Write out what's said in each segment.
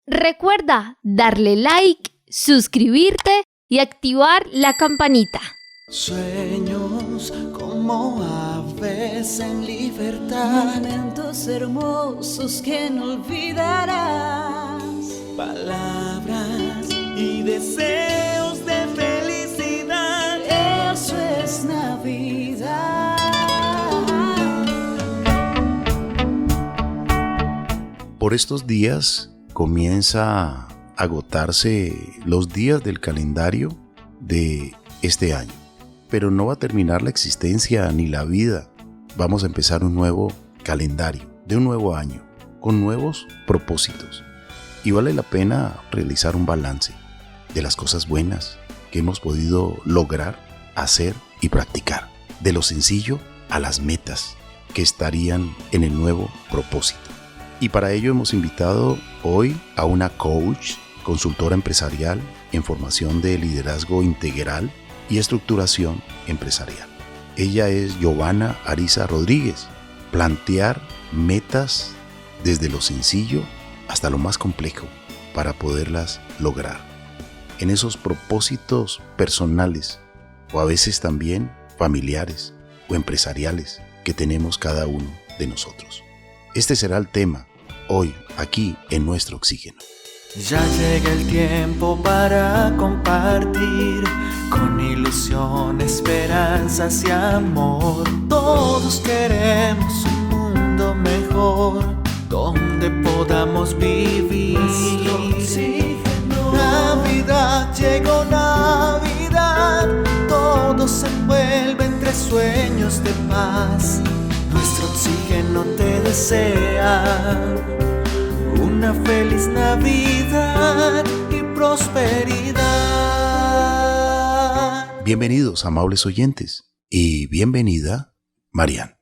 Recuerda darle like, suscribirte y activar la campanita. Sueños como aves en libertad, momentos hermosos que no olvidarás, palabras y deseos de felicidad. Eso es Navidad. Por estos días comienza a agotarse los días del calendario de este año. Pero no va a terminar la existencia ni la vida. Vamos a empezar un nuevo calendario de un nuevo año, con nuevos propósitos. Y vale la pena realizar un balance de las cosas buenas que hemos podido lograr, hacer y practicar. De lo sencillo a las metas que estarían en el nuevo propósito. Y para ello hemos invitado hoy a una coach, consultora empresarial en formación de liderazgo integral y estructuración empresarial. Ella es Giovanna Ariza Rodríguez. Plantear metas desde lo sencillo hasta lo más complejo para poderlas lograr. En esos propósitos personales o a veces también familiares o empresariales que tenemos cada uno de nosotros. Este será el tema hoy aquí en Nuestro Oxígeno. Ya llega el tiempo para compartir con ilusión, esperanzas y amor. Todos queremos un mundo mejor donde podamos vivir. Navidad, llegó Navidad, todo se envuelve entre sueños de paz. Nuestro oxígeno te desea una feliz Navidad y prosperidad. Bienvenidos, amables oyentes, y bienvenida, Marian.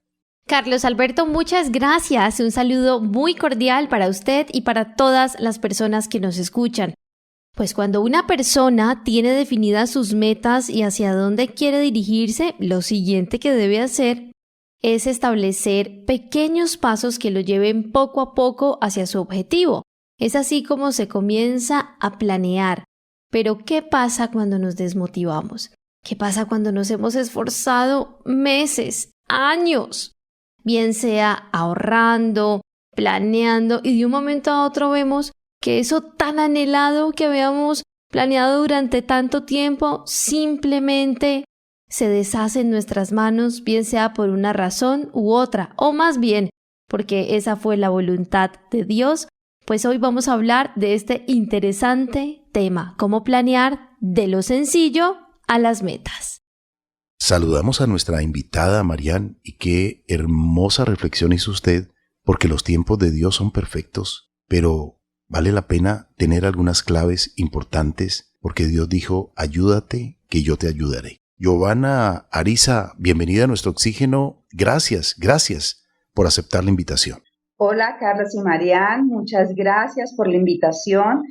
Carlos Alberto, muchas gracias. Un saludo muy cordial para usted y para todas las personas que nos escuchan. Pues cuando una persona tiene definidas sus metas y hacia dónde quiere dirigirse, lo siguiente que debe hacer es establecer pequeños pasos que lo lleven poco a poco hacia su objetivo. Es así como se comienza a planear. Pero ¿qué pasa cuando nos desmotivamos? ¿Qué pasa cuando nos hemos esforzado meses, años? Bien sea ahorrando, planeando y de un momento a otro vemos que eso tan anhelado que habíamos planeado durante tanto tiempo simplemente se deshace en nuestras manos, bien sea por una razón u otra, o más bien porque esa fue la voluntad de Dios. Pues hoy vamos a hablar de este interesante tema, cómo planear de lo sencillo a las metas. Saludamos a nuestra invitada Marian y qué hermosa reflexión hizo usted, porque los tiempos de Dios son perfectos, pero vale la pena tener algunas claves importantes, porque Dios dijo, ayúdate que yo te ayudaré. Giovanna Ariza, bienvenida a Nuestro Oxígeno. Gracias por aceptar la invitación. Hola, Carlos y Marian, muchas gracias por la invitación.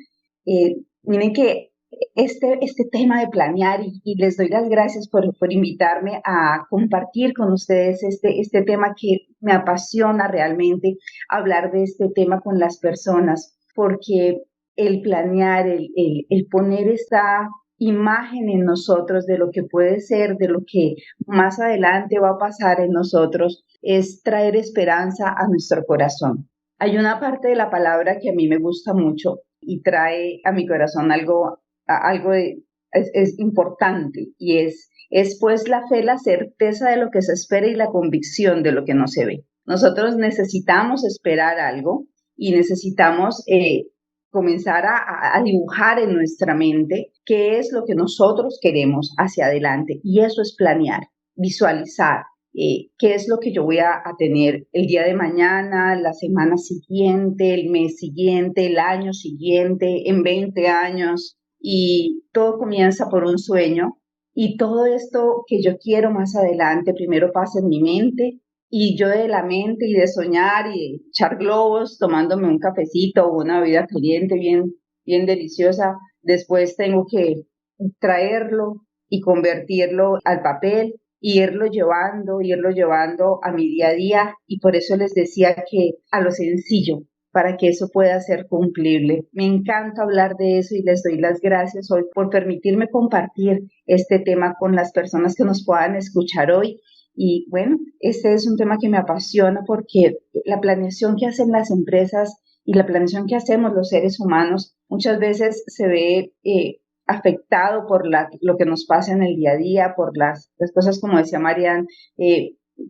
Miren que este tema de planear y les doy las gracias por invitarme a compartir con ustedes este tema que me apasiona realmente, hablar de este tema con las personas, porque el planear, el poner esta imagen en nosotros de lo que puede ser, de lo que más adelante va a pasar en nosotros, es traer esperanza a nuestro corazón. Hay una parte de la palabra que a mí me gusta mucho y trae a mi corazón algo es importante, y es pues la fe, la certeza de lo que se espera y la convicción de lo que no se ve. Nosotros necesitamos esperar algo y necesitamos comenzar a dibujar en nuestra mente qué es lo que nosotros queremos hacia adelante, y eso es planear, visualizar qué es lo que yo voy a tener el día de mañana, la semana siguiente, el mes siguiente, el año siguiente, en 20 años, y todo comienza por un sueño, y todo esto que yo quiero más adelante primero pasa en mi mente. Y yo de la mente y de soñar y echar globos tomándome un cafecito o una bebida caliente bien deliciosa, después tengo que traerlo y convertirlo al papel y irlo llevando a mi día a día. Y por eso les decía que a lo sencillo, para que eso pueda ser cumplible. Me encanta hablar de eso y les doy las gracias hoy por permitirme compartir este tema con las personas que nos puedan escuchar hoy. Y bueno, este es un tema que me apasiona porque la planeación que hacen las empresas y la planeación que hacemos los seres humanos muchas veces se ve afectado por lo que nos pasa en el día a día, por las cosas, como decía Marian,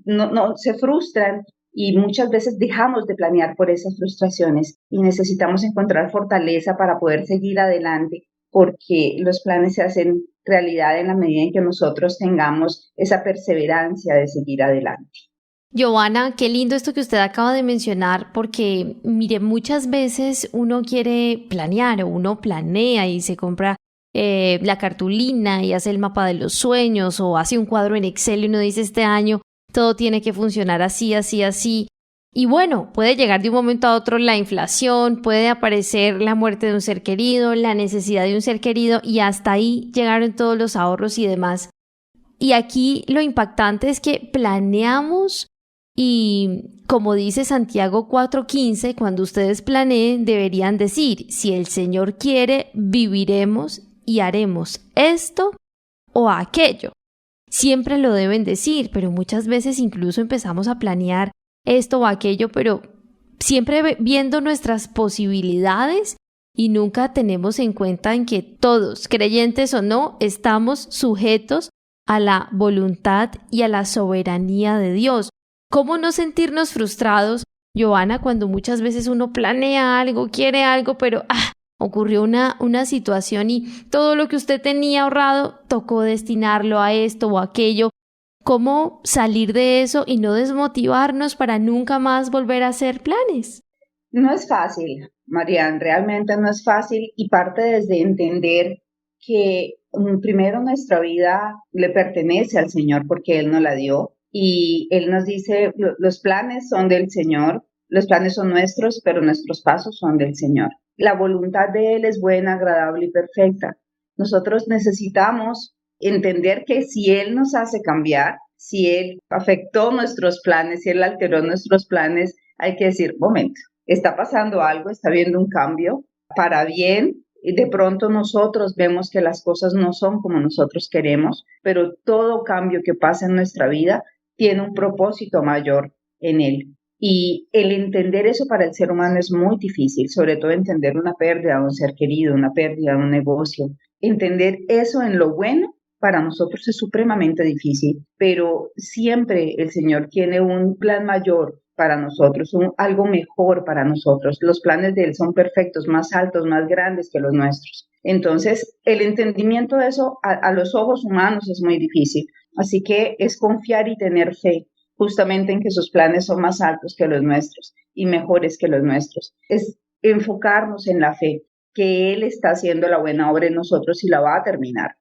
no se frustran y muchas veces dejamos de planear por esas frustraciones y necesitamos encontrar fortaleza para poder seguir adelante, porque los planes se hacen realidad en la medida en que nosotros tengamos esa perseverancia de seguir adelante. Giovanna, qué lindo esto que usted acaba de mencionar, porque mire, muchas veces uno quiere planear o uno planea y se compra la cartulina y hace el mapa de los sueños o hace un cuadro en Excel y uno dice este año todo tiene que funcionar así, así, así. Y bueno, puede llegar de un momento a otro la inflación, puede aparecer la muerte de un ser querido, la necesidad de un ser querido y hasta ahí llegaron todos los ahorros y demás. Y aquí lo impactante es que planeamos y, como dice Santiago 4:15, cuando ustedes planeen deberían decir, si el Señor quiere, viviremos y haremos esto o aquello. Siempre lo deben decir, pero muchas veces incluso empezamos a planear esto o aquello, pero siempre viendo nuestras posibilidades y nunca tenemos en cuenta en que todos, creyentes o no, estamos sujetos a la voluntad y a la soberanía de Dios. ¿Cómo no sentirnos frustrados, Giovanna, cuando muchas veces uno planea algo, quiere algo, pero ocurrió una situación y todo lo que usted tenía ahorrado tocó destinarlo a esto o aquello? ¿Cómo salir de eso y no desmotivarnos para nunca más volver a hacer planes? No es fácil, Marian, realmente no es fácil y parte desde entender que primero nuestra vida le pertenece al Señor porque Él nos la dio y Él nos dice, los planes son del Señor, los planes son nuestros, pero nuestros pasos son del Señor. La voluntad de Él es buena, agradable y perfecta. Nosotros necesitamos entender que si Él nos hace cambiar, si Él afectó nuestros planes, si Él alteró nuestros planes, hay que decir, momento, está pasando algo, está habiendo un cambio para bien, y de pronto nosotros vemos que las cosas no son como nosotros queremos, pero todo cambio que pasa en nuestra vida tiene un propósito mayor en Él. Y el entender eso para el ser humano es muy difícil, sobre todo entender una pérdida de un ser querido, una pérdida de un negocio. Entender eso en lo bueno para nosotros es supremamente difícil, pero siempre el Señor tiene un plan mayor para nosotros, algo mejor para nosotros. Los planes de Él son perfectos, más altos, más grandes que los nuestros. Entonces, el entendimiento de eso a los ojos humanos es muy difícil. Así que es confiar y tener fe justamente en que sus planes son más altos que los nuestros y mejores que los nuestros. Es enfocarnos en la fe, que Él está haciendo la buena obra en nosotros y la va a terminar.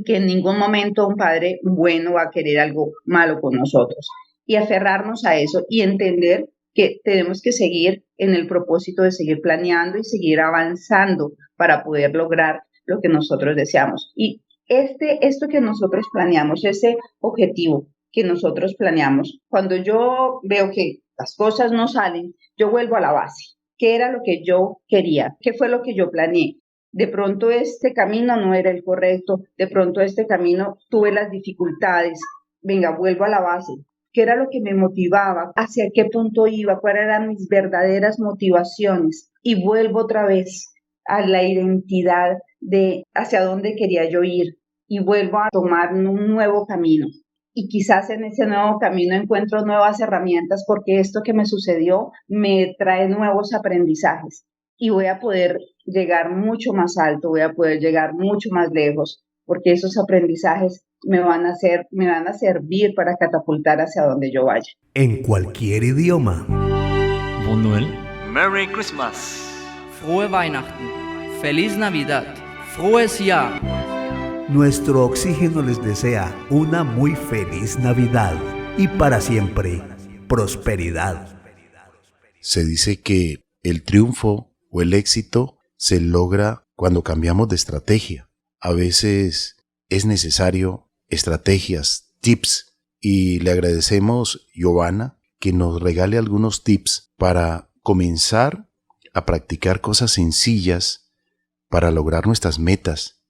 Que en ningún momento un Padre bueno va a querer algo malo con nosotros. Y aferrarnos a eso y entender que tenemos que seguir en el propósito de seguir planeando y seguir avanzando para poder lograr lo que nosotros deseamos. Y esto que nosotros planeamos, ese objetivo que nosotros planeamos, cuando yo veo que las cosas no salen, yo vuelvo a la base. ¿Qué era lo que yo quería? ¿Qué fue lo que yo planeé? De pronto este camino no era el correcto, de pronto este camino tuve las dificultades. Venga, vuelvo a la base. ¿Qué era lo que me motivaba? ¿Hacia qué punto iba? ¿Cuáles eran mis verdaderas motivaciones? Y vuelvo otra vez a la identidad de hacia dónde quería yo ir y vuelvo a tomar un nuevo camino. Y quizás en ese nuevo camino encuentro nuevas herramientas porque esto que me sucedió me trae nuevos aprendizajes y voy a poder llegar mucho más alto, voy a poder llegar mucho más lejos porque esos aprendizajes me van a servir para catapultar hacia donde yo vaya. En cualquier idioma. Bon Noël. Merry Christmas. Frohe Weihnachten. Feliz Navidad. Frohes Jahr. Nuestro oxígeno les desea una muy feliz Navidad y para siempre prosperidad. Se dice que el triunfo o el éxito se logra cuando cambiamos de estrategia. A veces es necesario estrategias, tips, y le agradecemos, Giovanna, que nos regale algunos tips para comenzar a practicar cosas sencillas para lograr nuestras metas.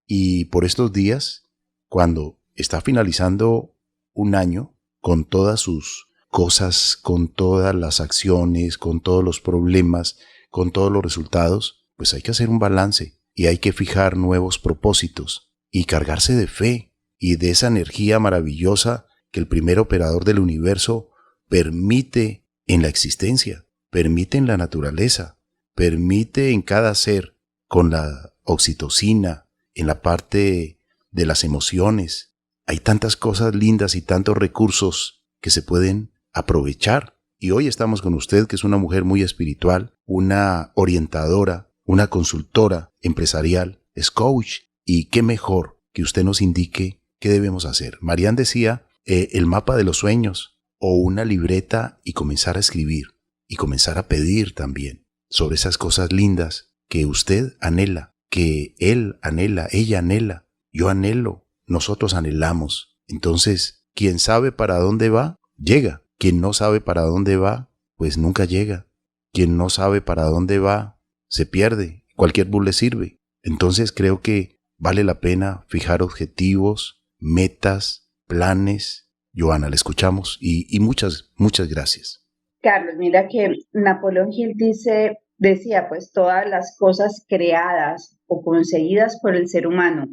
Y por estos días, cuando está finalizando un año, con todas sus cosas, con todas las acciones, con todos los problemas, con todos los resultados, pues hay que hacer un balance y hay que fijar nuevos propósitos y cargarse de fe y de esa energía maravillosa que el primer operador del universo permite en la existencia, permite en la naturaleza, permite en cada ser, con la oxitocina, en la parte de las emociones. Hay tantas cosas lindas y tantos recursos que se pueden aprovechar. Y hoy estamos con usted, que es una mujer muy espiritual, una orientadora, una consultora empresarial, es coach. Y qué mejor que usted nos indique qué debemos hacer. Marian decía el mapa de los sueños o una libreta y comenzar a escribir y comenzar a pedir también sobre esas cosas lindas que usted anhela, que él anhela, ella anhela, yo anhelo, nosotros anhelamos. Entonces, quien sabe para dónde va, llega. Quien no sabe para dónde va, pues nunca llega. Quien no sabe para dónde va, se pierde. Cualquier bus le sirve. Entonces creo que vale la pena fijar objetivos, metas, planes. Joana, le escuchamos y muchas gracias. Carlos, mira que Napoleón Hill decía, pues todas las cosas creadas o conseguidas por el ser humano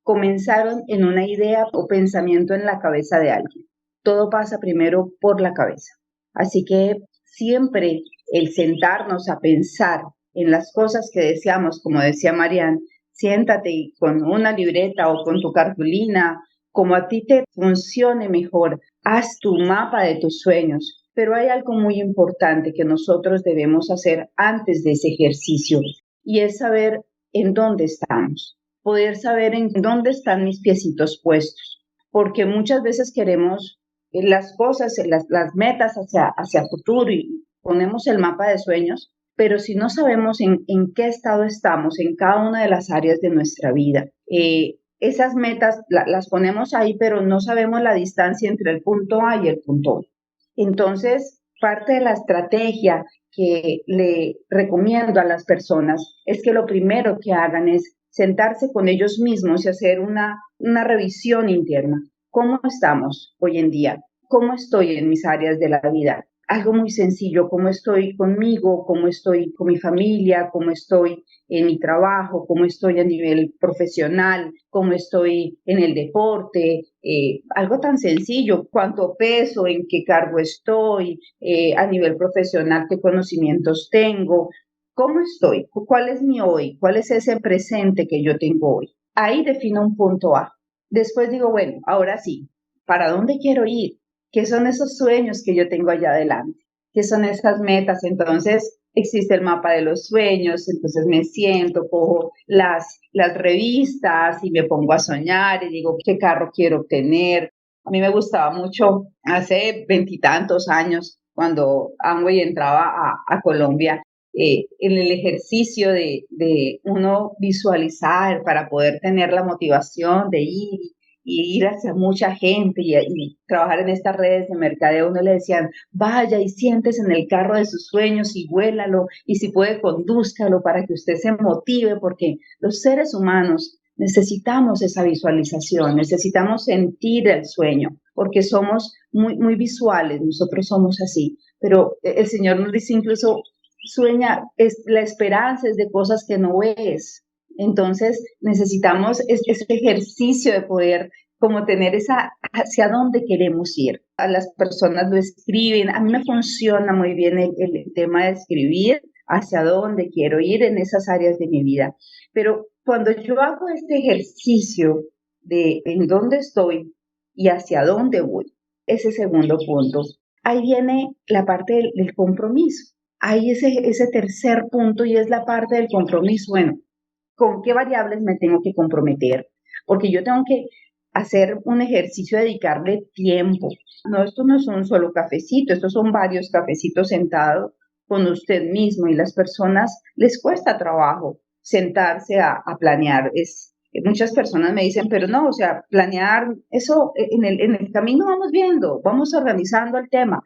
comenzaron en una idea o pensamiento en la cabeza de alguien. Todo pasa primero por la cabeza. Así que siempre el sentarnos a pensar en las cosas que deseamos, como decía Marian, siéntate con una libreta o con tu cartulina, como a ti te funcione mejor, haz tu mapa de tus sueños. Pero hay algo muy importante que nosotros debemos hacer antes de ese ejercicio, y es saber en dónde estamos, poder saber en dónde están mis piecitos puestos, porque muchas veces queremos las cosas, las metas hacia futuro y ponemos el mapa de sueños, pero si no sabemos en qué estado estamos en cada una de las áreas de nuestra vida, esas metas las ponemos ahí, pero no sabemos la distancia entre el punto A y el punto B. Entonces, parte de la estrategia que le recomiendo a las personas es que lo primero que hagan es sentarse con ellos mismos y hacer una revisión interna. ¿Cómo estamos hoy en día? ¿Cómo estoy en mis áreas de la vida? Algo muy sencillo, ¿cómo estoy conmigo? ¿Cómo estoy con mi familia? ¿Cómo estoy en mi trabajo? ¿Cómo estoy a nivel profesional? ¿Cómo estoy en el deporte? Algo tan sencillo, ¿cuánto peso? ¿En qué cargo estoy? A nivel profesional, ¿qué conocimientos tengo? ¿Cómo estoy? ¿Cuál es mi hoy? ¿Cuál es ese presente que yo tengo hoy? Ahí defino un punto A. Después digo, bueno, ahora sí, ¿para dónde quiero ir? ¿Qué son esos sueños que yo tengo allá adelante? ¿Qué son esas metas? Entonces, existe el mapa de los sueños, entonces me siento, cojo las revistas y me pongo a soñar y digo, ¿qué carro quiero obtener? A mí me gustaba mucho, hace 20 y tantos años, cuando Amway entraba a Colombia, en el ejercicio de uno visualizar para poder tener la motivación de ir y ir hacia mucha gente y trabajar en estas redes de mercadeo, uno le decían, vaya y siéntese en el carro de sus sueños y vuélalo, y si puede condúzcalo para que usted se motive, porque los seres humanos necesitamos esa visualización, necesitamos sentir el sueño, porque somos muy visuales, nosotros somos así, pero el Señor nos dice incluso, sueña, la esperanza es de cosas que no ves. Entonces necesitamos ese ejercicio de poder como tener hacia dónde queremos ir. A las personas lo escriben, a mí me funciona muy bien el tema de escribir hacia dónde quiero ir en esas áreas de mi vida. Pero cuando yo hago este ejercicio de en dónde estoy y hacia dónde voy, ese segundo punto, ahí viene la parte del compromiso. Ahí ese tercer punto y es la parte del compromiso. Bueno, ¿con qué variables me tengo que comprometer? Porque yo tengo que hacer un ejercicio, dedicarle tiempo. No, esto no es un solo cafecito, estos son varios cafecitos sentados con usted mismo y las personas les cuesta trabajo sentarse a planear. Muchas personas me dicen, pero no, o sea, planear, eso en el camino vamos viendo, vamos organizando el tema.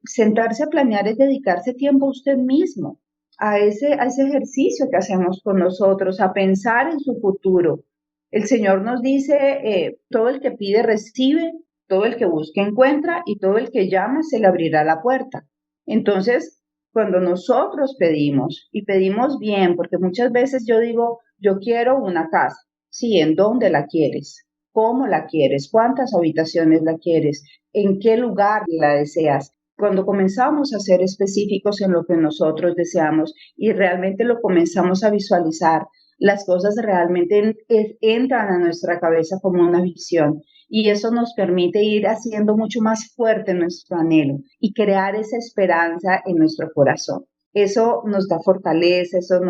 Sentarse a planear es dedicarse tiempo a usted mismo. a ese ejercicio que hacemos con nosotros, a pensar en su futuro. El Señor nos dice, todo el que pide recibe, todo el que busca encuentra y todo el que llama se le abrirá la puerta. Entonces, cuando nosotros pedimos y pedimos bien, porque muchas veces yo digo, yo quiero una casa. Sí, ¿en dónde la quieres? ¿Cómo la quieres? ¿Cuántas habitaciones la quieres? ¿En qué lugar la deseas? Cuando comenzamos a ser específicos en lo que nosotros deseamos y realmente lo comenzamos a visualizar, las cosas realmente entran a nuestra cabeza como una visión y eso nos permite ir haciendo mucho más fuerte nuestro anhelo y crear esa esperanza en nuestro corazón. Eso nos da fortaleza, eso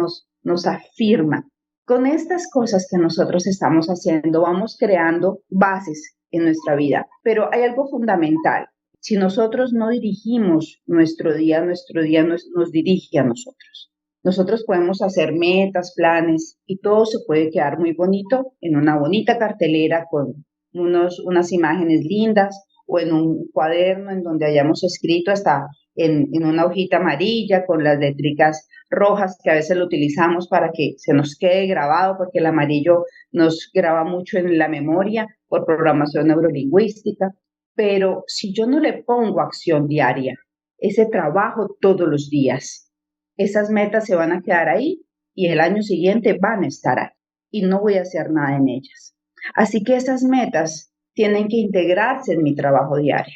nos afirma. Con estas cosas que nosotros estamos haciendo, vamos creando bases en nuestra vida, pero hay algo fundamental. Si nosotros no dirigimos nuestro día nos dirige a nosotros. Nosotros podemos hacer metas, planes y todo se puede quedar muy bonito en una bonita cartelera con unas imágenes lindas o en un cuaderno en donde hayamos escrito hasta en una hojita amarilla con las letricas rojas que a veces lo utilizamos para que se nos quede grabado porque el amarillo nos graba mucho en la memoria por programación neurolingüística. Pero si yo no le pongo acción diaria, ese trabajo todos los días, esas metas se van a quedar ahí y el año siguiente van a estar ahí y no voy a hacer nada en ellas. Así que esas metas tienen que integrarse en mi trabajo diario.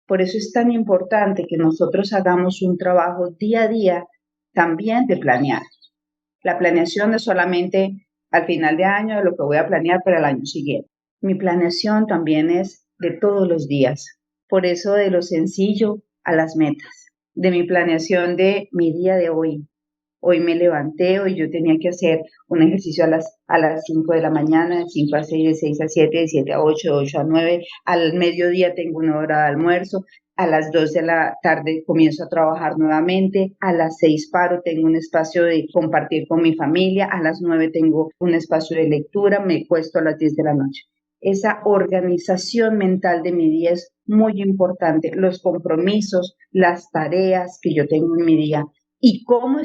Por eso es tan importante que nosotros hagamos un trabajo día a día también de planear. La planeación no es solamente al final de año de lo que voy a planear para el año siguiente. Mi planeación también es de todos los días. Por eso de lo sencillo a las metas. De mi planeación de mi día de hoy. Hoy me levanté, hoy yo tenía que hacer un ejercicio a las 5 de la mañana, de 5 a 6, de 6 a 7, de 7 a 8, de 8 a 9. Al mediodía tengo una hora de almuerzo. A las 2 de la tarde comienzo a trabajar nuevamente. A las 6 paro, tengo un espacio de compartir con mi familia. A las 9 tengo un espacio de lectura. Me acuesto a las 10 de la noche. Esa organización mental de mi día es muy importante. Los compromisos, las tareas que yo tengo en mi día y cómo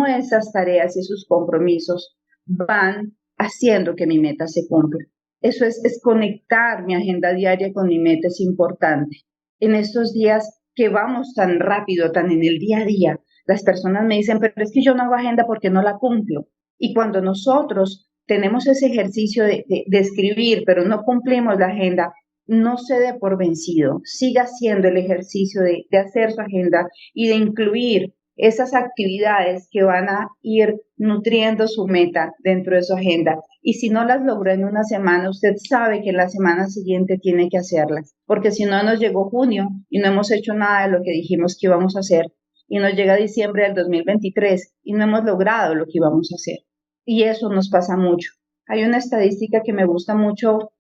esas tareas y esos compromisos van haciendo que mi meta se cumpla. Eso es conectar mi agenda diaria con mi meta, es importante. En estos días que vamos tan rápido, tan en el día a día, las personas me dicen, pero es que yo no hago agenda porque no la cumplo. Y cuando nosotros tenemos ese ejercicio de escribir, pero no cumplimos la agenda, no se dé por vencido. Siga haciendo el ejercicio de hacer su agenda y de incluir esas actividades que van a ir nutriendo su meta dentro de su agenda. Y si no las logró en una semana, usted sabe que la semana siguiente tiene que hacerlas, porque si no nos llegó junio y no hemos hecho nada de lo que dijimos que íbamos a hacer, y nos llega diciembre del 2023 y no hemos logrado lo que íbamos a hacer. Y eso nos pasa mucho. Hay una estadística que me gusta mucho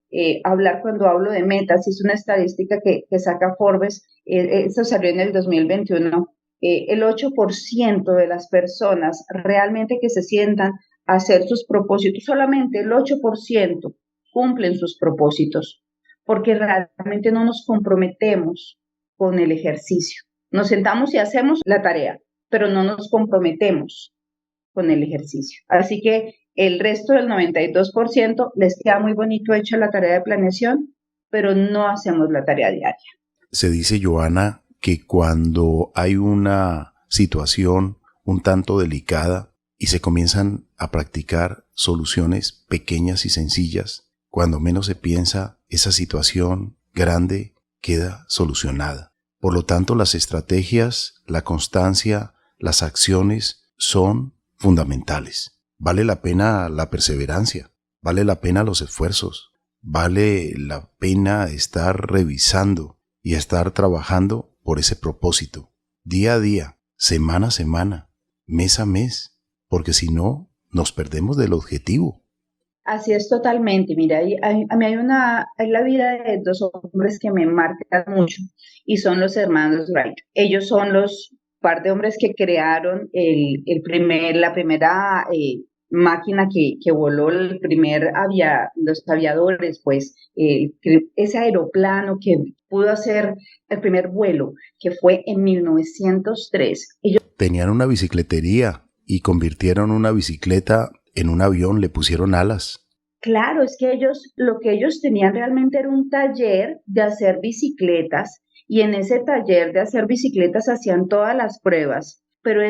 hablar cuando hablo de metas, es una estadística que saca Forbes, eso salió en el 2021. El 8% de las personas realmente que se sientan a hacer sus propósitos, solamente el 8% cumplen sus propósitos, porque realmente no nos comprometemos con el ejercicio. Nos sentamos y hacemos la tarea, pero no nos comprometemos con el ejercicio. Así que el resto del 92% les queda muy bonito hecha la tarea de planeación, pero no hacemos la tarea diaria. Se dice, Joana, que cuando hay una situación un tanto delicada y se comienzan a practicar soluciones pequeñas y sencillas, cuando menos se piensa, esa situación grande queda solucionada. Por lo tanto, las estrategias, la constancia, las acciones son fundamentales. Vale la pena la perseverancia, vale la pena los esfuerzos, vale la pena estar revisando y estar trabajando por ese propósito, día a día, semana a semana, mes a mes, porque si no, nos perdemos del objetivo. Así es totalmente. Mira, a mí hay la vida de dos hombres que me marcan mucho y son los hermanos Wright. Ellos son los par de hombres que crearon la primera máquina que voló los aviadores, pues ese aeroplano que pudo hacer el primer vuelo, que fue en 1903. Tenían una bicicletería y convirtieron una bicicleta en un avión, le pusieron alas. Claro, es que lo que ellos tenían realmente era un taller de hacer bicicletas y en ese taller de hacer bicicletas hacían todas las pruebas. Pero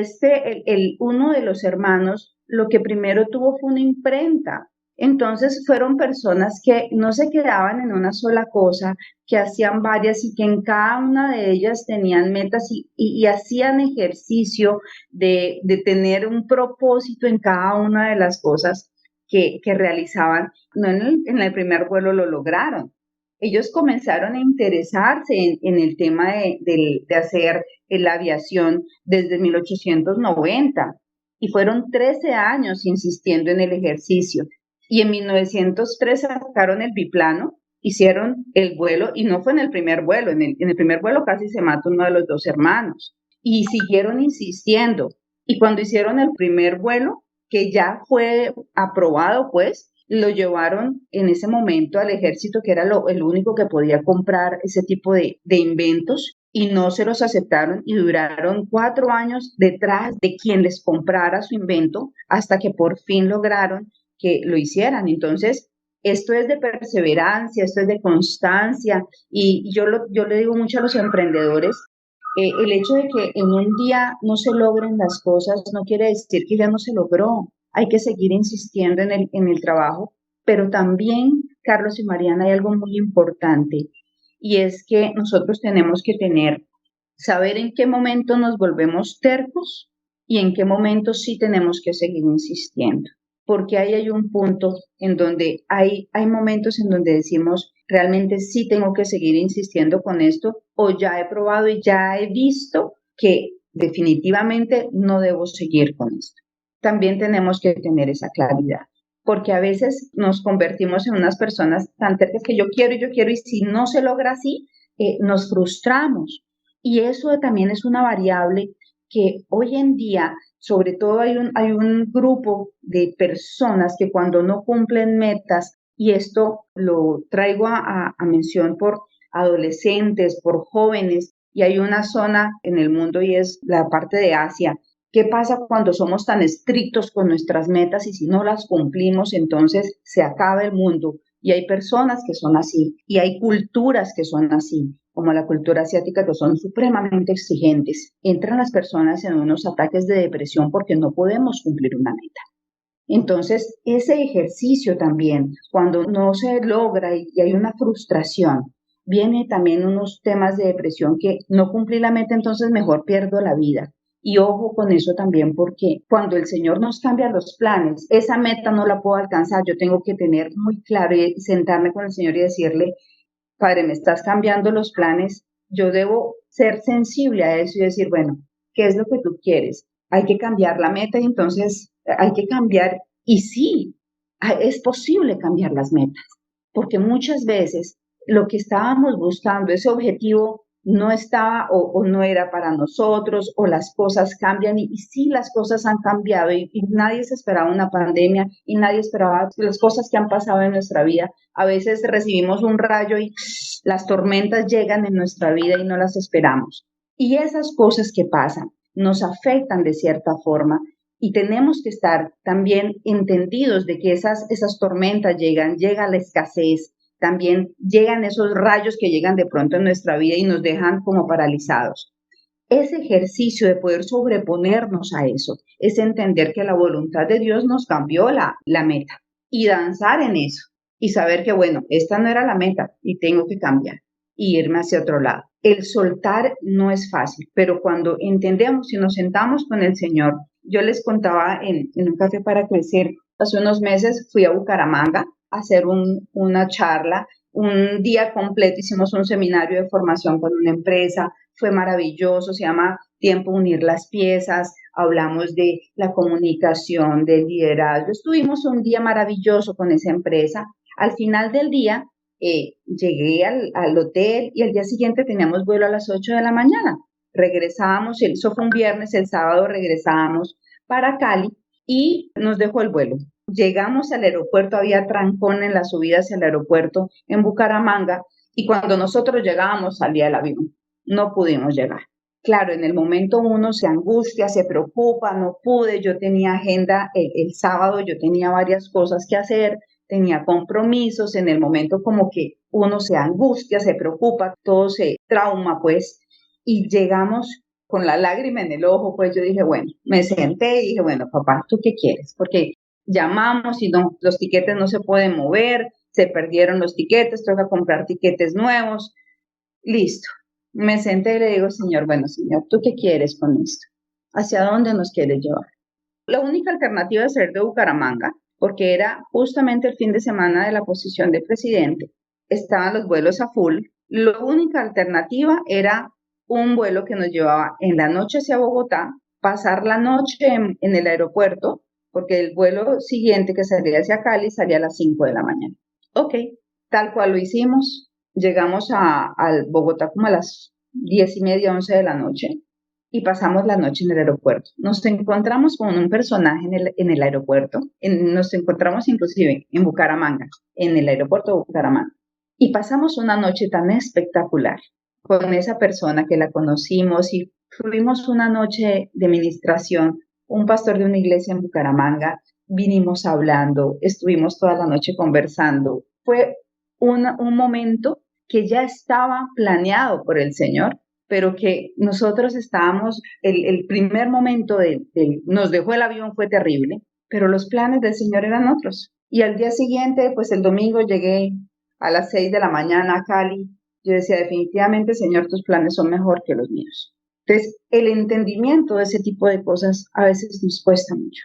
uno de los hermanos, lo que primero tuvo fue una imprenta. Entonces fueron personas que no se quedaban en una sola cosa, que hacían varias y que en cada una de ellas tenían metas y hacían ejercicio de tener un propósito en cada una de las cosas que realizaban. No en el primer vuelo lo lograron. Ellos comenzaron a interesarse en el tema de hacer la aviación desde 1890 y fueron 13 años insistiendo en el ejercicio. Y en 1903 sacaron el biplano, hicieron el vuelo y no fue en el primer vuelo. En el primer vuelo casi se mata uno de los dos hermanos y siguieron insistiendo. Y cuando hicieron el primer vuelo, que ya fue aprobado, pues, lo llevaron en ese momento al ejército, que era el único que podía comprar ese tipo de inventos, y no se los aceptaron y duraron 4 años detrás de quien les comprara su invento hasta que por fin lograron que lo hicieran. Entonces, esto es de perseverancia, esto es de constancia, y yo le digo mucho a los emprendedores, el hecho de que en un día no se logren las cosas no quiere decir que ya no se logró. Hay que seguir insistiendo en el trabajo, pero también, Carlos y Mariana, hay algo muy importante, y es que nosotros tenemos que saber en qué momento nos volvemos tercos y en qué momento sí tenemos que seguir insistiendo. Porque ahí hay un punto en donde hay momentos en donde decimos, realmente sí tengo que seguir insistiendo con esto, o ya he probado y ya he visto que definitivamente no debo seguir con esto. También tenemos que tener esa claridad, porque a veces nos convertimos en unas personas tan tercas que yo quiero, y si no se logra así, nos frustramos. Y eso también es una variable que hoy en día, sobre todo hay un grupo de personas que cuando no cumplen metas, y esto lo traigo a mención por adolescentes, por jóvenes, y hay una zona en el mundo y es la parte de Asia. ¿Qué pasa cuando somos tan estrictos con nuestras metas y si no las cumplimos, entonces se acaba el mundo? Y hay personas que son así, y hay culturas que son así, como la cultura asiática, que son supremamente exigentes. Entran las personas en unos ataques de depresión porque no podemos cumplir una meta. Entonces, ese ejercicio también, cuando no se logra y hay una frustración, viene también unos temas de depresión que no cumplí la meta, entonces mejor pierdo la vida. Y ojo con eso también, porque cuando el Señor nos cambia los planes, esa meta no la puedo alcanzar. Yo tengo que tener muy claro y sentarme con el Señor y decirle, Padre, me estás cambiando los planes. Yo debo ser sensible a eso y decir, bueno, ¿qué es lo que tú quieres? Hay que cambiar la meta y entonces hay que cambiar. Y sí, es posible cambiar las metas, porque muchas veces lo que estábamos buscando, ese objetivo, no estaba o no era para nosotros, o las cosas cambian y sí las cosas han cambiado y nadie se esperaba una pandemia y nadie esperaba las cosas que han pasado en nuestra vida. A veces recibimos un rayo y las tormentas llegan en nuestra vida y no las esperamos. Y esas cosas que pasan nos afectan de cierta forma y tenemos que estar también entendidos de que esas tormentas llega la escasez. También llegan esos rayos que llegan de pronto en nuestra vida y nos dejan como paralizados. Ese ejercicio de poder sobreponernos a eso es entender que la voluntad de Dios nos cambió la meta y danzar en eso y saber que, bueno, esta no era la meta y tengo que cambiar y irme hacia otro lado. El soltar no es fácil, pero cuando entendemos y nos sentamos con el Señor, yo les contaba en un café para crecer, hace unos meses fui a Bucaramanga a hacer una charla, un día completo, hicimos un seminario de formación con una empresa, fue maravilloso, se llama Tiempo Unir las Piezas, hablamos de la comunicación, del liderazgo, estuvimos un día maravilloso con esa empresa. Al final del día llegué al hotel y al día siguiente teníamos vuelo a las 8 de la mañana, regresábamos, eso fue un viernes, el sábado regresábamos para Cali y nos dejó el vuelo. Llegamos al aeropuerto, había trancón en la subida hacia el aeropuerto en Bucaramanga y cuando nosotros llegábamos salía el avión. No pudimos llegar. claro, en el momento uno se angustia, se preocupa, no pude, yo tenía agenda el sábado, yo tenía varias cosas que hacer, tenía compromisos, en el momento como que uno se angustia, se preocupa, todo se trauma, pues, y llegamos con la lágrima en el ojo, pues yo dije, bueno, me senté y dije, bueno, papá, ¿tú qué quieres? Porque llamamos y no, los tiquetes no se pueden mover, se perdieron los tiquetes, toca comprar tiquetes nuevos, listo. Me senté y le digo, Señor, bueno, Señor, ¿tú qué quieres con esto? ¿Hacia dónde nos quieres llevar? La única alternativa es salir de Bucaramanga, porque era justamente el fin de semana de la posición de presidente. Estaban los vuelos a full. La única alternativa era un vuelo que nos llevaba en la noche hacia Bogotá, pasar la noche en el aeropuerto, porque el vuelo siguiente que salía hacia Cali salía a las 5 de la mañana. Ok, tal cual lo hicimos. Llegamos a Bogotá como a las 10:30, 11 de la noche y pasamos la noche en el aeropuerto. Nos encontramos con un personaje en el aeropuerto, nos encontramos inclusive en Bucaramanga, en el aeropuerto de Bucaramanga, y pasamos una noche tan espectacular con esa persona que la conocimos y tuvimos una noche de ministración, un pastor de una iglesia en Bucaramanga, vinimos hablando, estuvimos toda la noche conversando. Fue un momento que ya estaba planeado por el Señor, pero que nosotros estábamos, el primer momento nos dejó el avión fue terrible, pero los planes del Señor eran otros. Y al día siguiente, pues el domingo llegué a las 6 de la mañana a Cali. Yo decía, definitivamente, Señor, tus planes son mejor que los míos. Entonces, el entendimiento de ese tipo de cosas a veces nos cuesta mucho.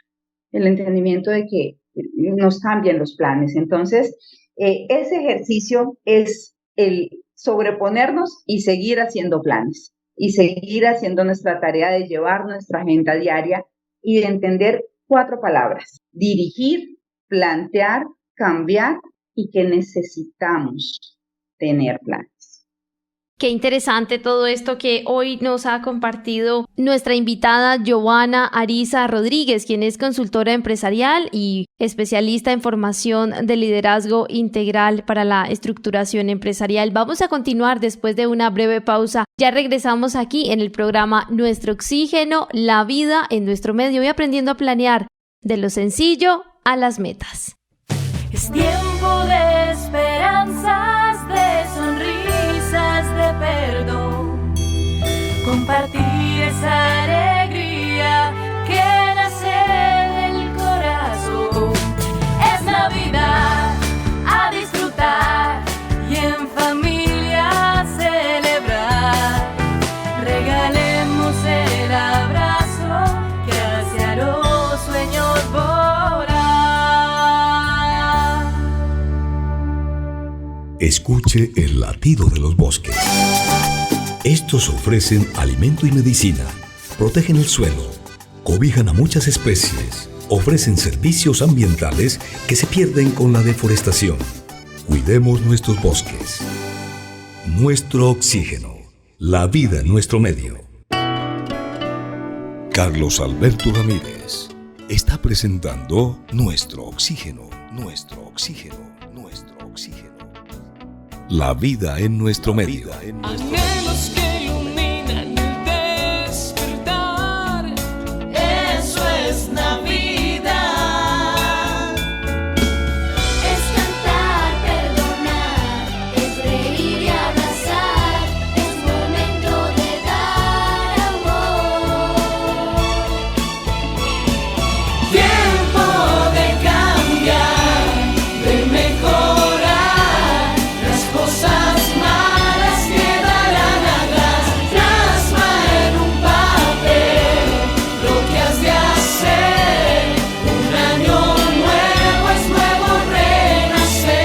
El entendimiento de que nos cambian los planes. Entonces, ese ejercicio es el sobreponernos y seguir haciendo planes y seguir haciendo nuestra tarea de llevar nuestra agenda diaria y de entender 4 palabras: dirigir, plantear, cambiar y que necesitamos tener planes. Qué interesante todo esto que hoy nos ha compartido nuestra invitada Giovanna Ariza Rodríguez, quien es consultora empresarial y especialista en formación de liderazgo integral para la estructuración empresarial. Vamos a continuar después de una breve pausa. Ya regresamos aquí en el programa Nuestro Oxígeno, la vida en nuestro medio y aprendiendo a planear de lo sencillo a las metas. Es tiempo de esperanzas, de sonrisas, de perdón. Compartir esa alegría que nace del corazón. Es Navidad, a disfrutar y en familia celebrar. Regalemos el abrazo que hacia los sueños volará. Escuche el latido de los bosques. Estos ofrecen alimento y medicina, protegen el suelo, cobijan a muchas especies, ofrecen servicios ambientales que se pierden con la deforestación. Cuidemos nuestros bosques. Nuestro oxígeno, la vida en nuestro medio. Carlos Alberto Ramírez está presentando Nuestro Oxígeno, Nuestro Oxígeno, Nuestro Oxígeno. La vida en nuestro medio. Anhelos que iluminan el despertar. Eso es Navidad. Es cantar, perdonar, es reír y abrazar, es momento de dar amor. Tiempo de cambiar, de mejorar, las cosas malas quedarán atrás. Plasma en un papel lo que has de hacer. Un año nuevo es nuevo renacer.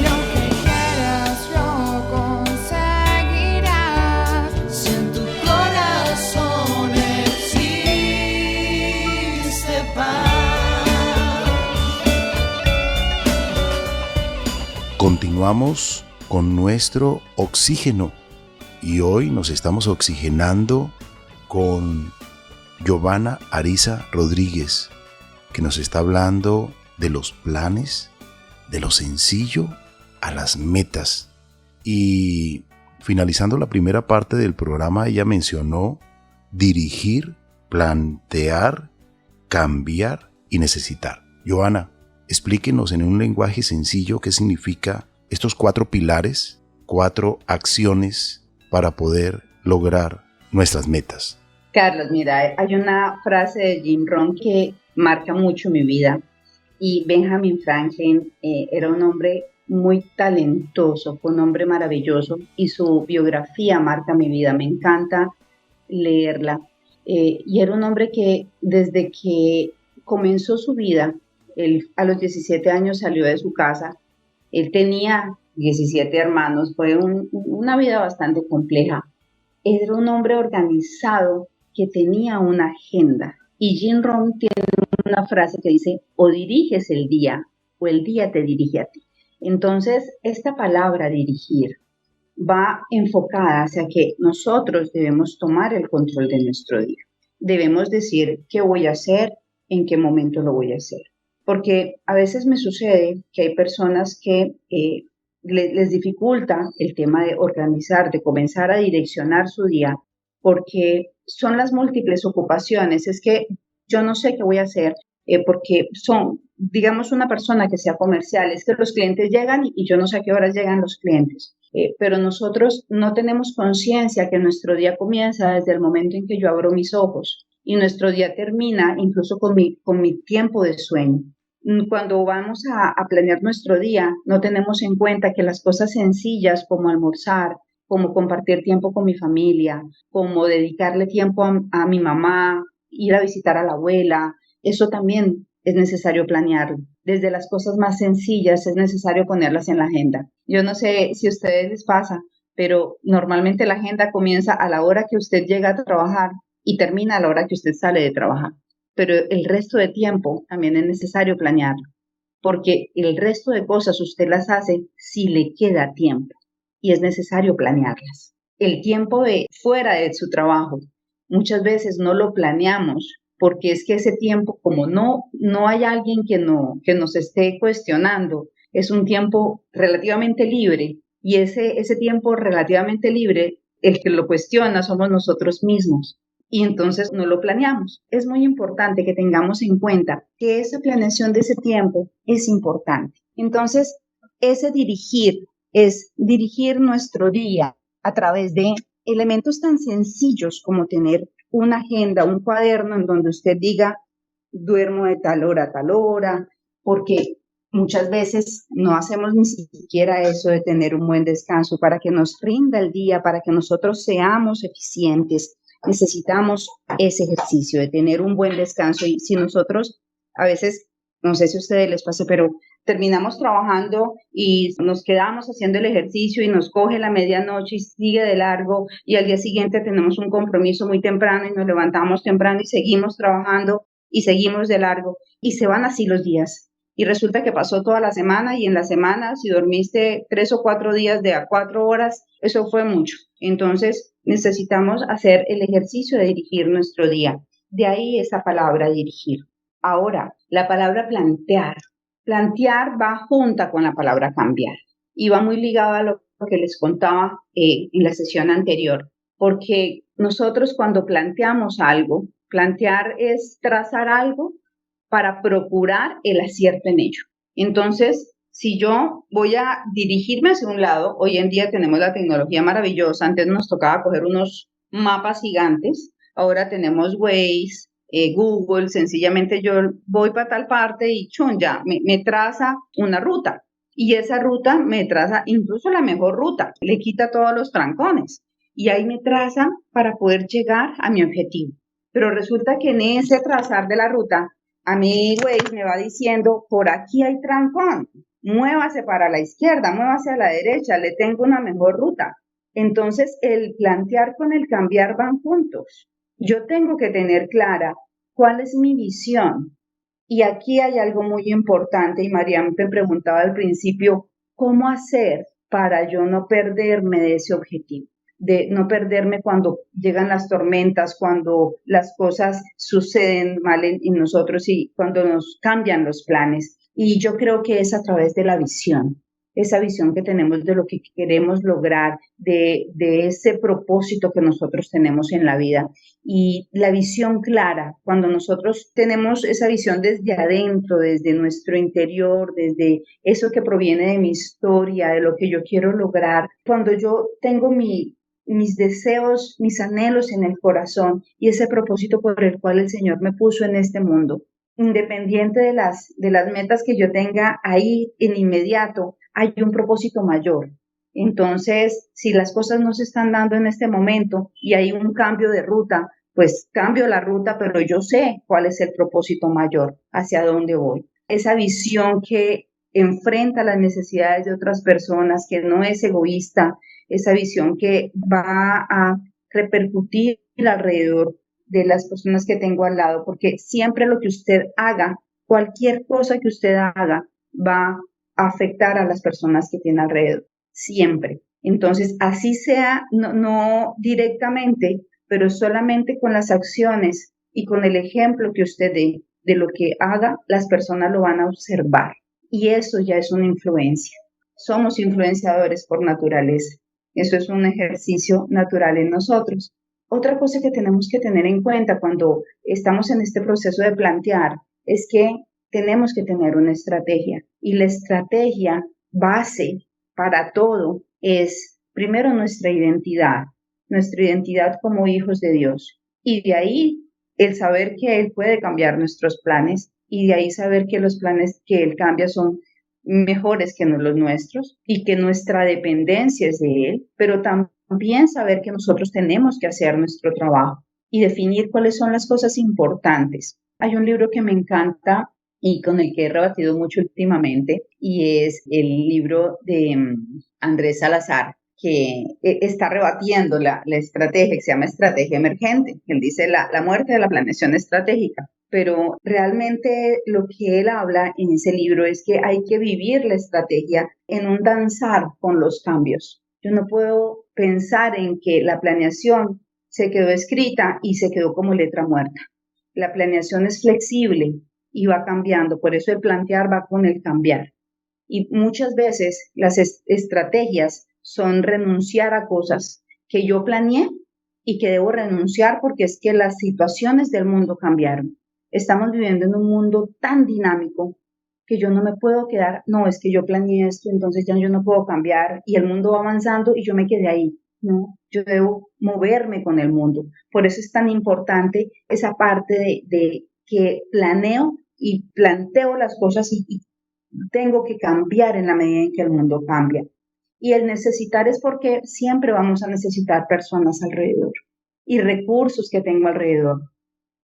Lo que quieras lo conseguirás. Si en tu corazón existe paz. Continuamos con nuestro oxígeno y hoy nos estamos oxigenando con Giovanna Ariza Rodríguez, que nos está hablando de los planes, de lo sencillo a las metas. Y Finalizando la primera parte del programa, ella mencionó dirigir, plantear, cambiar y necesitar. Joana, explíquenos en un lenguaje sencillo qué significa estos 4 pilares, 4 acciones para poder lograr nuestras metas. Carlos, mira, hay una frase de Jim Rohn que marca mucho mi vida, y Benjamin Franklin era un hombre muy talentoso, fue un hombre maravilloso, y su biografía marca mi vida, me encanta leerla. Y era un hombre que desde que comenzó su vida, él a los 17 años salió de su casa, él tenía 17 hermanos, fue una vida bastante compleja. Era un hombre organizado que tenía una agenda. Y Jim Rohn tiene una frase que dice, o diriges el día, o el día te dirige a ti. Entonces, esta palabra dirigir va enfocada hacia que nosotros debemos tomar el control de nuestro día. Debemos decir qué voy a hacer, en qué momento lo voy a hacer. Porque a veces me sucede que hay personas que les dificulta el tema de organizar, de comenzar a direccionar su día, porque son las múltiples ocupaciones. Es que yo no sé qué voy a hacer, porque son, digamos, una persona que sea comercial, es que los clientes llegan y yo no sé a qué horas llegan los clientes. Pero nosotros no tenemos conciencia que nuestro día comienza desde el momento en que yo abro mis ojos y nuestro día termina incluso con mi tiempo de sueño. Cuando vamos a planear nuestro día, no tenemos en cuenta que las cosas sencillas como almorzar, como compartir tiempo con mi familia, como dedicarle tiempo a mi mamá, ir a visitar a la abuela, eso también es necesario planearlo. Desde las cosas más sencillas es necesario ponerlas en la agenda. Yo no sé si a ustedes les pasa, pero normalmente la agenda comienza a la hora que usted llega a trabajar y termina a la hora que usted sale de trabajar. Pero el resto de tiempo también es necesario planearlo, porque el resto de cosas usted las hace si le queda tiempo y es necesario planearlas. El tiempo de fuera de su trabajo, muchas veces no lo planeamos porque es que ese tiempo, como no hay alguien que nos esté cuestionando, es un tiempo relativamente libre y ese tiempo relativamente libre, el que lo cuestiona somos nosotros mismos. Y entonces no lo planeamos. Es muy importante que tengamos en cuenta que esa planeación de ese tiempo es importante. Entonces, ese dirigir es dirigir nuestro día a través de elementos tan sencillos como tener una agenda, un cuaderno en donde usted diga, duermo de tal hora a tal hora, porque muchas veces no hacemos ni siquiera eso de tener un buen descanso para que nos rinda el día, para que nosotros seamos eficientes. Necesitamos ese ejercicio de tener un buen descanso y si nosotros a veces, no sé si a ustedes les pasa, pero terminamos trabajando y nos quedamos haciendo el ejercicio y nos coge la medianoche y sigue de largo y al día siguiente tenemos un compromiso muy temprano y nos levantamos temprano y seguimos trabajando y seguimos de largo y se van así los días. Y resulta que pasó toda la semana y en la semana, si dormiste 3 o 4 días de a 4 horas, eso fue mucho. Entonces, necesitamos hacer el ejercicio de dirigir nuestro día. De ahí esa palabra dirigir. Ahora, la palabra plantear. Plantear va junta con la palabra cambiar y va muy ligada a lo que les contaba en la sesión anterior. Porque nosotros cuando planteamos algo, plantear es trazar algo para procurar el acierto en ello. Entonces, si yo voy a dirigirme hacia un lado, hoy en día tenemos la tecnología maravillosa, antes nos tocaba coger unos mapas gigantes, ahora tenemos Waze, Google, sencillamente yo voy para tal parte y chun, ya, me traza una ruta. Y esa ruta me traza incluso la mejor ruta, le quita todos los trancones. Y ahí me traza para poder llegar a mi objetivo. Pero resulta que en ese trazar de la ruta, a mí Waze me va diciendo, por aquí hay trancón, muévase para la izquierda, muévase a la derecha, le tengo una mejor ruta. Entonces, el plantear con el cambiar van juntos. Yo tengo que tener clara cuál es mi visión. Y aquí hay algo muy importante, y Mariam te preguntaba al principio, ¿cómo hacer para yo no perderme de ese objetivo? De no perderme cuando llegan las tormentas, cuando las cosas suceden mal en nosotros y cuando nos cambian los planes. Y yo creo que es a través de la visión. esa visión que tenemos de lo que queremos lograr, de ese propósito que nosotros tenemos en la vida. Y la visión clara, cuando nosotros tenemos esa visión desde adentro, desde nuestro interior, desde eso que proviene de mi historia, de lo que yo quiero lograr, cuando yo tengo mis deseos, mis anhelos en el corazón y ese propósito por el cual el Señor me puso en este mundo, independiente de las metas que yo tenga ahí en inmediato, hay un propósito mayor. Entonces, si las cosas no se están dando en este momento y hay un cambio de ruta, pues cambio la ruta, pero yo sé cuál es el propósito mayor, hacia dónde voy. Esa visión que enfrenta las necesidades de otras personas, que no es egoísta, esa visión que va a repercutir alrededor de las personas que tengo al lado, porque siempre lo que usted haga, cualquier cosa que usted haga, va a afectar a las personas que tiene alrededor, siempre. Entonces, así sea, no directamente, pero solamente con las acciones y con el ejemplo que usted dé de lo que haga, las personas lo van a observar. Y eso ya es una influencia. Somos influenciadores por naturaleza. Eso es un ejercicio natural en nosotros. Otra cosa que tenemos que tener en cuenta cuando estamos en este proceso de plantear es que tenemos que tener una estrategia. Y la estrategia base para todo es, primero, nuestra identidad como hijos de Dios. Y de ahí el saber que Él puede cambiar nuestros planes y de ahí saber que los planes que Él cambia son mejores que los nuestros y que nuestra dependencia es de Él, pero también saber que nosotros tenemos que hacer nuestro trabajo y definir cuáles son las cosas importantes. Hay un libro que me encanta y con el que he rebatido mucho últimamente y es el libro de Andrés Salazar, que está rebatiendo la estrategia que se llama estrategia emergente. Él dice la muerte de la planeación estratégica. Pero realmente lo que él habla en ese libro es que hay que vivir la estrategia en un danzar con los cambios. Yo no puedo pensar en que la planeación se quedó escrita y se quedó como letra muerta. La planeación es flexible y va cambiando, por eso el plantear va con el cambiar. Y muchas veces las estrategias son renunciar a cosas que yo planeé y que debo renunciar porque es que las situaciones del mundo cambiaron. Estamos viviendo en un mundo tan dinámico que yo no me puedo quedar, no, es que yo planeé esto, entonces ya yo no puedo cambiar y el mundo va avanzando y yo me quedé ahí. No, yo debo moverme con el mundo. Por eso es tan importante esa parte de que planeo y planteo las cosas y tengo que cambiar en la medida en que el mundo cambia. Y el necesitar es porque siempre vamos a necesitar personas alrededor y recursos que tengo alrededor.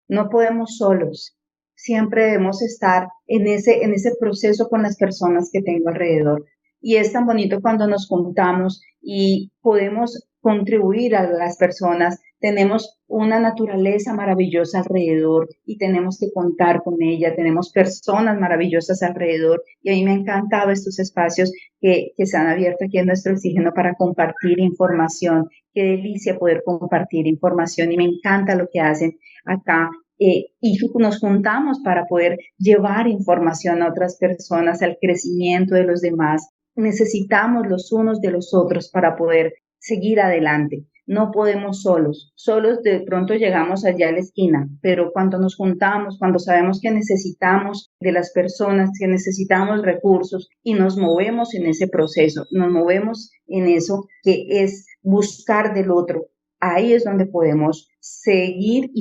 No podemos solos, siempre debemos estar en ese proceso con las personas que tengo alrededor. Y es tan bonito cuando nos juntamos y podemos contribuir a las personas. Tenemos una naturaleza maravillosa alrededor y tenemos que contar con ella. Tenemos personas maravillosas alrededor y a mí me han encantado estos espacios que se han abierto aquí en Nuestro Oxígeno para compartir información. Qué delicia poder compartir información y me encanta lo que hacen acá. Y nos juntamos para poder llevar información a otras personas, al crecimiento de los demás. Necesitamos los unos de los otros para poder seguir adelante. No podemos solos. Solos de pronto llegamos allá a la esquina, pero cuando nos juntamos, cuando sabemos que necesitamos de las personas, que necesitamos recursos y nos movemos en ese proceso, nos movemos en eso que es buscar del otro, ahí es donde podemos seguir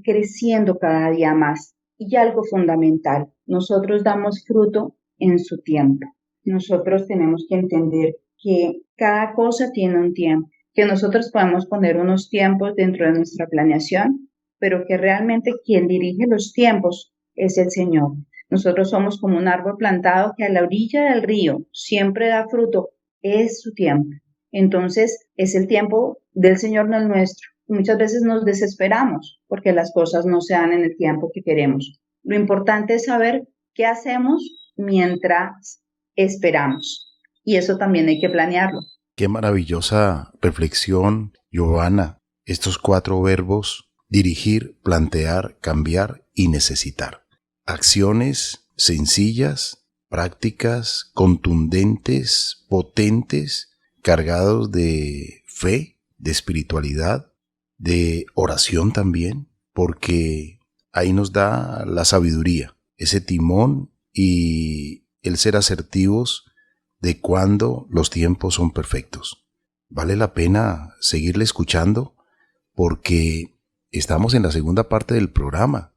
creciendo cada día más. Y algo fundamental, nosotros damos fruto en su tiempo. Nosotros tenemos que entender que cada cosa tiene un tiempo, que nosotros podemos poner unos tiempos dentro de nuestra planeación, pero que realmente quien dirige los tiempos es el Señor. Nosotros somos como un árbol plantado que a la orilla del río siempre da fruto, es su tiempo. Entonces, es el tiempo del Señor, no el nuestro. Muchas veces nos desesperamos porque las cosas no se dan en el tiempo que queremos. Lo importante es saber qué hacemos mientras esperamos. Y eso también hay que planearlo. Qué maravillosa reflexión, Giovanna. Estos 4 verbos: dirigir, plantear, cambiar y necesitar. Acciones sencillas prácticas contundentes, potentes, cargados de fe, de espiritualidad, de oración también, porque ahí nos da la sabiduría, ese timón y el ser asertivos de cuando los tiempos son perfectos. Vale la pena seguirle escuchando porque estamos en la segunda parte del programa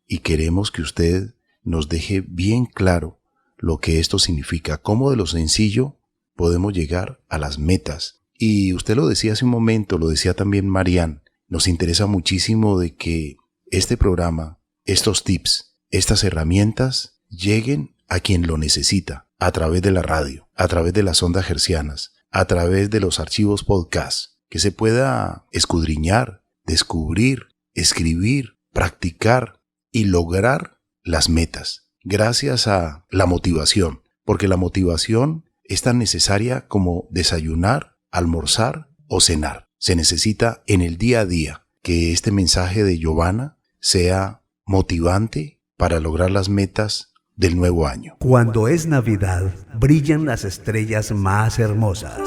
y queremos que usted nos deje bien claro lo que esto significa, cómo de lo sencillo podemos llegar a las metas. Y usted lo decía hace un momento, lo decía también Marian, nos interesa muchísimo de que este programa, estos tips, estas herramientas lleguen a quien lo necesita, a través de la radio, a través de las ondas hercianas, a través de los archivos podcast, que se pueda escudriñar, descubrir, escribir, practicar y lograr las metas, gracias a la motivación, porque la motivación es tan necesaria como desayunar, almorzar o cenar. Se necesita en el día a día que este mensaje de Giovanna sea motivante para lograr las metas del nuevo año. Cuando es Navidad, brillan las estrellas más hermosas.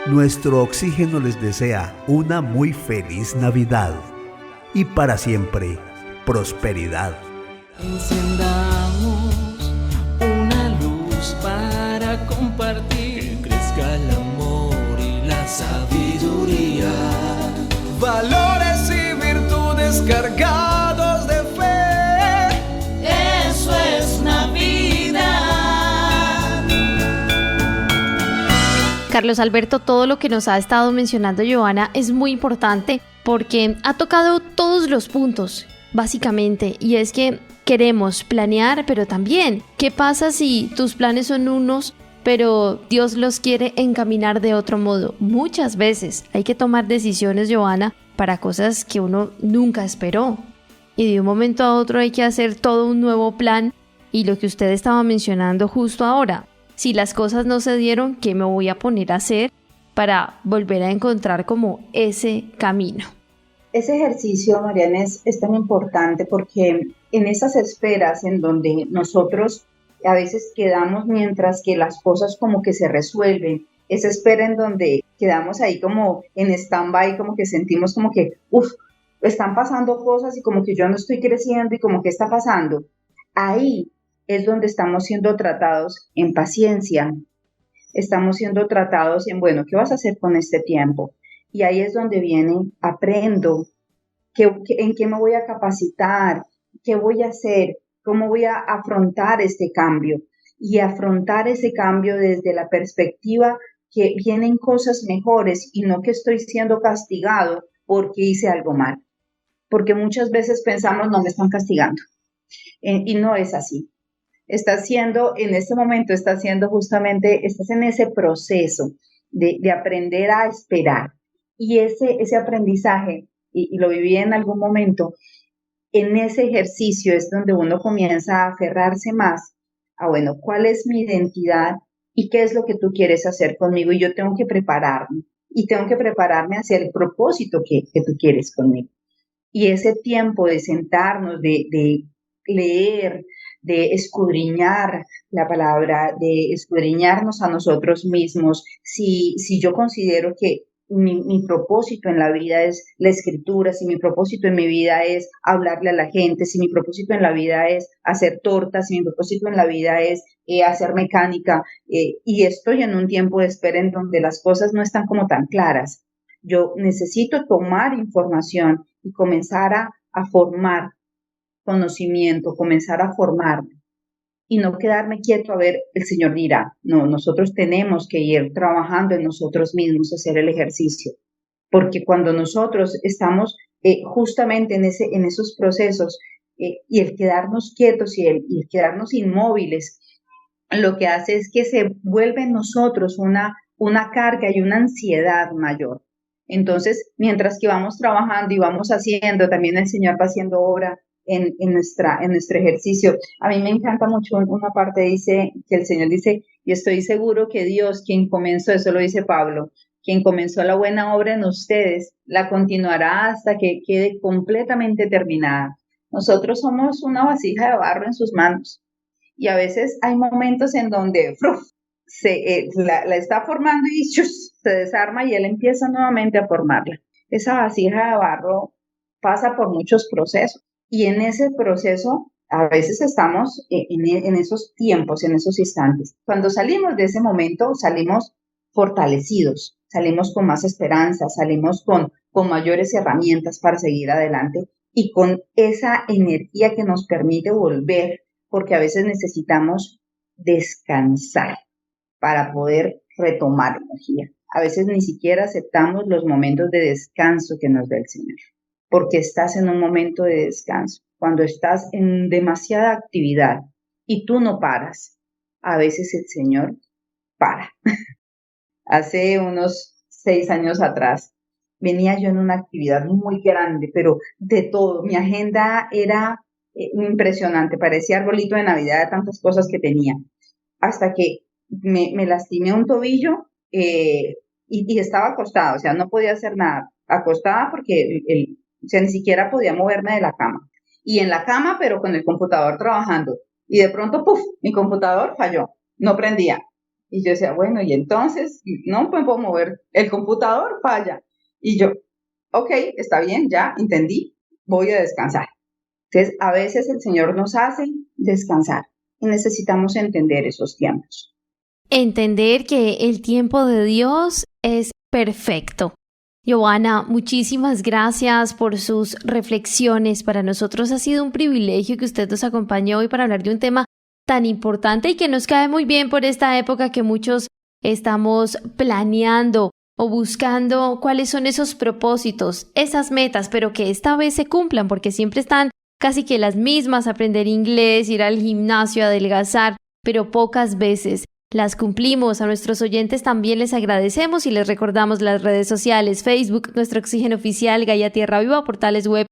Nuestro oxígeno les desea una muy feliz Navidad y para siempre, prosperidad. Encendamos una luz para compartir. Que crezca el amor y la sabiduría. Valores y virtudes cargados de fe. Eso es Navidad. Carlos Alberto, todo lo que nos ha estado mencionando Giovanna es muy importante porque ha tocado todos los puntos, básicamente, y es que queremos planear, pero también, ¿qué pasa si tus planes son unos, pero Dios los quiere encaminar de otro modo? Muchas veces hay que tomar decisiones, Giovanna, para cosas que uno nunca esperó. Y de un momento a otro hay que hacer todo un nuevo plan. Y lo que usted estaba mencionando justo ahora, si las cosas no se dieron, ¿qué me voy a poner a hacer para volver a encontrar como ese camino? Ese ejercicio, Mariana, es tan importante porque en esas esperas en donde nosotros a veces quedamos mientras que las cosas como que se resuelven, esa espera en donde quedamos ahí como en stand-by, como que sentimos como que, están pasando cosas y como que yo no estoy creciendo y como que está pasando. Ahí es donde estamos siendo tratados en paciencia, estamos siendo tratados en, bueno, ¿qué vas a hacer con este tiempo? Y ahí es donde viene, aprendo, en qué me voy a capacitar, qué voy a hacer, cómo voy a afrontar este cambio. Y afrontar ese cambio desde la perspectiva que vienen cosas mejores y no que estoy siendo castigado porque hice algo mal. Porque muchas veces pensamos, no me están castigando. Y no es así. Estás en este momento, estás en ese proceso de aprender a esperar. Y ese aprendizaje, y lo viví en algún momento, en ese ejercicio es donde uno comienza a aferrarse más a, bueno, ¿cuál es mi identidad y qué es lo que tú quieres hacer conmigo? Y yo tengo que prepararme, y tengo que prepararme hacia el propósito que tú quieres conmigo. Y ese tiempo de sentarnos, de leer, de escudriñar la palabra, de escudriñarnos a nosotros mismos, si yo considero que mi propósito en la vida es la escritura, si mi propósito en mi vida es hablarle a la gente, si mi propósito en la vida es hacer tortas, si mi propósito en la vida es hacer mecánica, y estoy en un tiempo de espera en donde las cosas no están como tan claras. Yo necesito tomar información y comenzar a formar conocimiento, comenzar a formarme. Y no quedarme quieto a ver, el Señor dirá. No, nosotros tenemos que ir trabajando en nosotros mismos, hacer el ejercicio. Porque cuando nosotros estamos justamente en esos procesos y el quedarnos quietos y el quedarnos inmóviles, lo que hace es que se vuelve en nosotros una carga y una ansiedad mayor. Entonces, mientras que vamos trabajando y vamos haciendo, también el Señor va haciendo obra en nuestro ejercicio. A mí me encanta mucho una parte, dice que el Señor dice, yo estoy seguro que Dios, quien comenzó, eso lo dice Pablo, quien comenzó la buena obra en ustedes, la continuará hasta que quede completamente terminada. Nosotros somos una vasija de barro en sus manos y a veces hay momentos en donde la está formando y se desarma y él empieza nuevamente a formarla. Esa vasija de barro pasa por muchos procesos y en ese proceso a veces estamos en esos tiempos, en esos instantes. Cuando salimos de ese momento, salimos fortalecidos, salimos con más esperanza, salimos con mayores herramientas para seguir adelante y con esa energía que nos permite volver, porque a veces necesitamos descansar para poder retomar energía. A veces ni siquiera aceptamos los momentos de descanso que nos da el Señor, porque estás en un momento de descanso. Cuando estás en demasiada actividad y tú no paras, a veces el Señor para. Hace unos 6 años atrás venía yo en una actividad muy grande, pero de todo. Mi agenda era impresionante, parecía arbolito de Navidad de tantas cosas que tenía. Hasta que me lastimé un tobillo y estaba acostada, o sea, no podía hacer nada. Acostada porque o sea, ni siquiera podía moverme de la cama. Y en la cama, pero con el computador trabajando. Y de pronto, ¡puf!, mi computador falló, no prendía. Y yo decía, bueno, y entonces, no me puedo mover, el computador falla. Y yo, ok, está bien, ya entendí, voy a descansar. Entonces, a veces el Señor nos hace descansar y necesitamos entender esos tiempos. Entender que el tiempo de Dios es perfecto. Giovanna, muchísimas gracias por sus reflexiones. Para nosotros ha sido un privilegio que usted nos acompañe hoy para hablar de un tema tan importante y que nos cae muy bien por esta época que muchos estamos planeando o buscando cuáles son esos propósitos, esas metas, pero que esta vez se cumplan porque siempre están casi que las mismas: aprender inglés, ir al gimnasio, adelgazar, pero pocas veces las cumplimos. A nuestros oyentes también les agradecemos y les recordamos las redes sociales: Facebook, Nuestro Oxígeno Oficial, Gaia Tierra Viva, portales web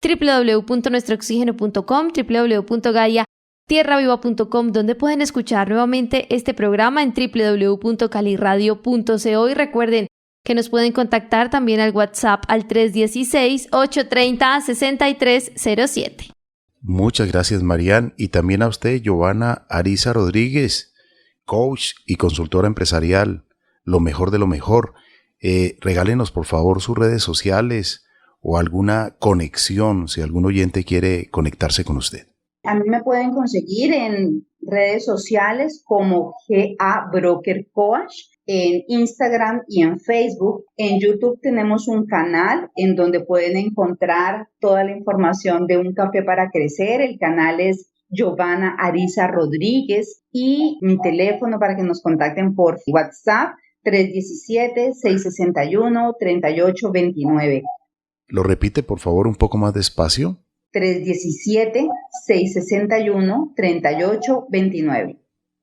www.nuestrooxigeno.com, www.gaiatierraviva.com, donde pueden escuchar nuevamente este programa en www.caliradio.co y recuerden que nos pueden contactar también al WhatsApp al 316-830-6307. Muchas gracias, Marian, y también a usted, Giovanna Ariza Rodríguez, coach y consultora empresarial, lo mejor de lo mejor. Regálenos por favor sus redes sociales o alguna conexión si algún oyente quiere conectarse con usted. A mí me pueden conseguir en redes sociales como GA Broker Coach, en Instagram y en Facebook. En YouTube tenemos un canal en donde pueden encontrar toda la información de Un Café para Crecer. El canal es Giovanna Ariza Rodríguez y mi teléfono para que nos contacten por WhatsApp 317-661-3829. ¿Lo repite por favor un poco más despacio? 317-661-3829.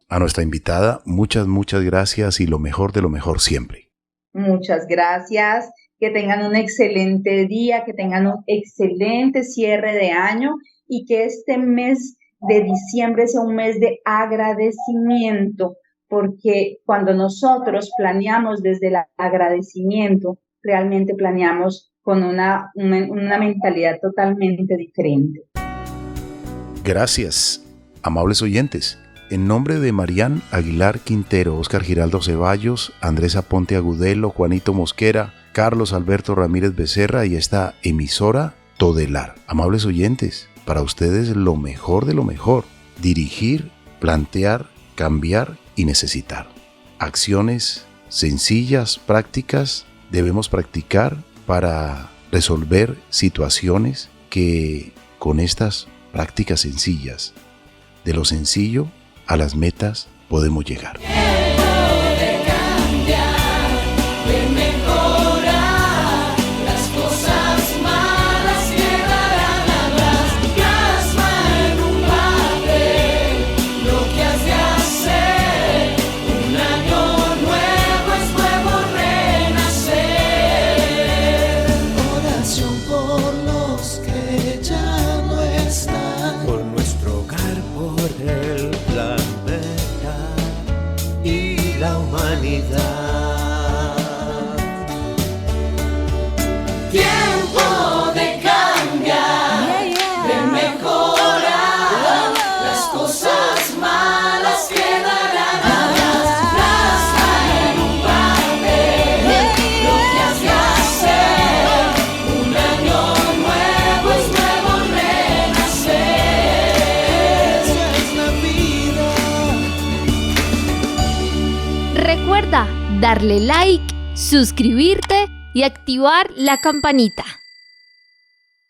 A nuestra invitada, muchas gracias y lo mejor de lo mejor siempre. Muchas gracias. Que tengan un excelente día, que tengan un excelente cierre de año y que este mes de diciembre sea un mes de agradecimiento, porque cuando nosotros planeamos desde el agradecimiento, realmente planeamos con una mentalidad totalmente diferente. Gracias, amables oyentes. En nombre de Marian Aguilar Quintero, Óscar Giraldo Ceballos, Andrés Aponte Agudelo, Juanito Mosquera, Carlos Alberto Ramírez Becerra y esta emisora Todelar. Amables oyentes, para ustedes lo mejor de lo mejor: dirigir, plantear, cambiar y necesitar. Acciones sencillas, prácticas, debemos practicar para resolver situaciones que con estas prácticas sencillas, de lo sencillo a las metas podemos llegar. Tiempo de cambiar, de mejorar las cosas más. Recuerda darle like, suscribirte y activar la campanita.